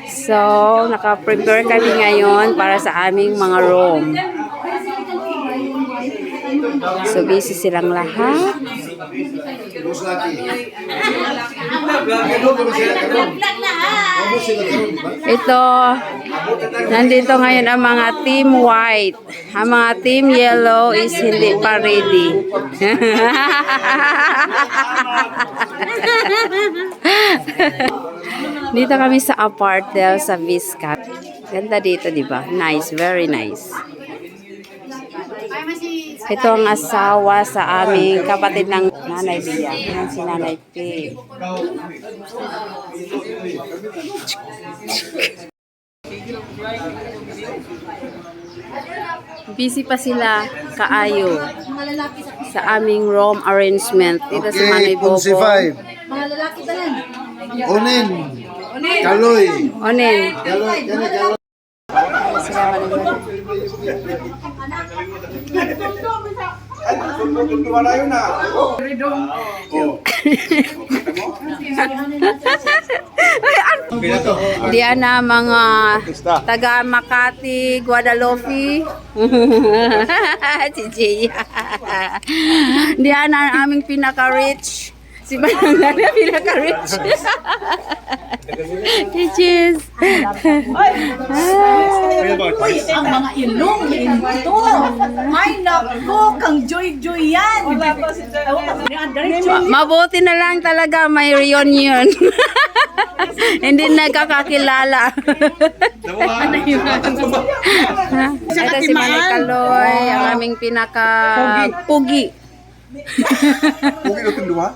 So, naka-prepare kami ngayon para sa aming mga room. So, busy silang lahat. Ito, nandito ngayon ang mga team white. Ang mga team yellow is hindi pa ready. Dito kami sa apartment sa Viscat. Ganda dito, di ba? Nice, very nice. Ito ang asawa sa aming kapatid ng Nanay Bia. Yan si Nanay P. Busy pa sila kaayo sa aming room arrangement. Dito sa Manay Bobo. Mga lalaki talan. Onen. Kaloy. Onen. Kaloy. Diyan na mga taga Makati, Guadalupe. Si Gia. Diyan na ang aming pinaka-rich. Si Banana pinaka-rich. Cheers. Uy, ang mga ilong ito. Ay, naku, kang joy-joy yan. Mabuti na lang talaga may reunion. Hindi nagkakakilala. Ito si Manay Kaloy, ang aming pinaka-pugi. Pugi na tinduha?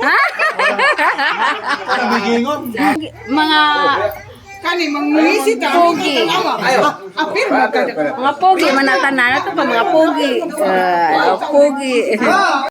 Mga Kani, mangisita. pugi. Apir, Mga pugi, manatanan. Ito pa mga pugi. Pugi.